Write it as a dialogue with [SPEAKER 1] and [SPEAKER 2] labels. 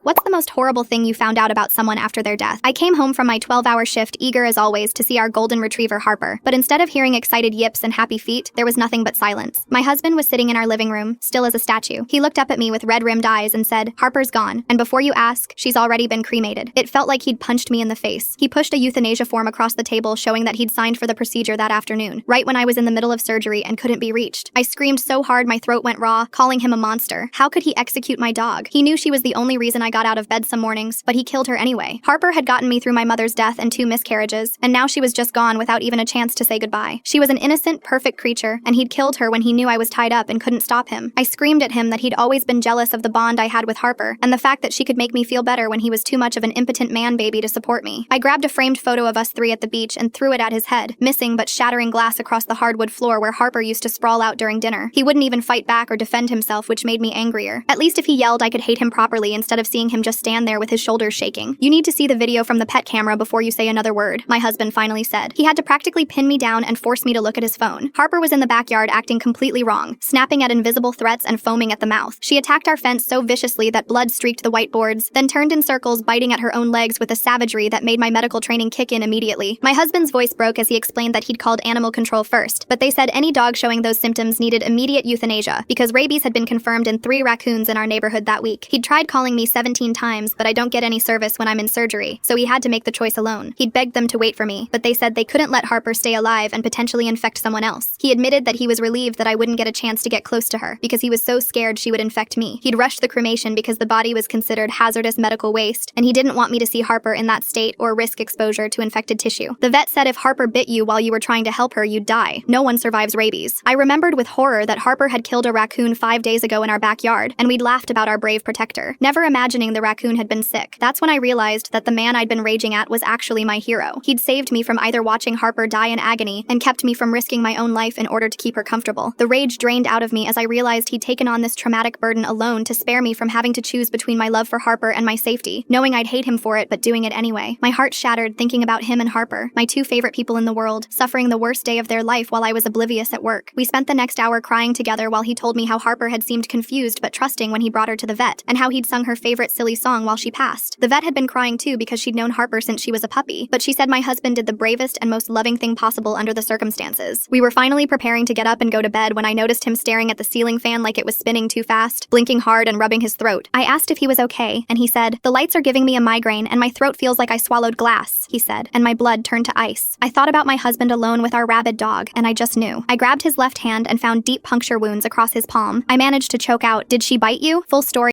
[SPEAKER 1] What's the most horrible thing you found out about someone after their death? I came home from my 12-hour shift eager as always to see our golden retriever Harper, but instead of hearing excited yips and happy feet, there was nothing but silence. My husband was sitting in our living room, still as a statue. He looked up at me with red-rimmed eyes and said, "Harper's gone, and before you ask, she's already been cremated." It felt like he'd punched me in the face. He pushed a euthanasia form across the table showing that he'd signed for the procedure that afternoon, right when I was in the middle of surgery and couldn't be reached. I screamed so hard my throat went raw, calling him a monster. How could he execute my dog? He knew she was the only reason I got out of bed some mornings, but he killed her anyway. Harper had gotten me through my mother's death and 2 miscarriages, and now she was just gone without even a chance to say goodbye. She was an innocent, perfect creature, and he'd killed her when he knew I was tied up and couldn't stop him. I screamed at him that he'd always been jealous of the bond I had with Harper, and the fact that she could make me feel better when he was too much of an impotent man-baby to support me. I grabbed a framed photo of us 3 at the beach and threw it at his head, missing but shattering glass across the hardwood floor where Harper used to sprawl out during dinner. He wouldn't even fight back or defend himself, which made me angrier. At least if he yelled, I could hate him properly instead of seeing him just stand there with his shoulders shaking. "You need to see the video from the pet camera before you say another word," my husband finally said. He had to practically pin me down and force me to look at his phone. Harper was in the backyard acting completely wrong, snapping at invisible threats and foaming at the mouth. She attacked our fence so viciously that blood streaked the whiteboards, then turned in circles, biting at her own legs with a savagery that made my medical training kick in immediately. My husband's voice broke as he explained that he'd called animal control first, but they said any dog showing those symptoms needed immediate euthanasia because rabies had been confirmed in 3 raccoons in our neighborhood that week. He'd tried calling me 17 times, but I don't get any service when I'm in surgery, so he had to make the choice alone. He'd begged them to wait for me, but they said they couldn't let Harper stay alive and potentially infect someone else. He admitted that he was relieved that I wouldn't get a chance to get close to her because he was so scared she would infect me. He'd rushed the cremation because the body was considered hazardous medical waste, and he didn't want me to see Harper in that state or risk exposure to infected tissue. The vet said if Harper bit you while you were trying to help her, you'd die. No one survives rabies. I remembered with horror that Harper had killed a raccoon 5 days ago in our backyard, and we'd laughed about our brave protector, never imagining the raccoon had been sick. That's when I realized that the man I'd been raging at was actually my hero. He'd saved me from either watching Harper die in agony and kept me from risking my own life in order to keep her comfortable. The rage drained out of me as I realized he'd taken on this traumatic burden alone to spare me from having to choose between my love for Harper and my safety, knowing I'd hate him for it but doing it anyway. My heart shattered thinking about him and Harper, my 2 favorite people in the world, suffering the worst day of their life while I was oblivious at work. We spent the next hour crying together while he told me how Harper had seemed confused but trusting when he brought her to the vet, and how he'd sung her favorite silly song while she passed. The vet had been crying too because she'd known Harper since she was a puppy, but she said my husband did the bravest and most loving thing possible under the circumstances. We were finally preparing to get up and go to bed when I noticed him staring at the ceiling fan like it was spinning too fast, blinking hard and rubbing his throat. I asked if he was okay, and he said, "The lights are giving me a migraine and my throat feels like I swallowed glass," he said, and my blood turned to ice. I thought about my husband alone with our rabid dog, and I just knew. I grabbed his left hand and found deep puncture wounds across his palm. I managed to choke out, "Did she bite you?" Full story.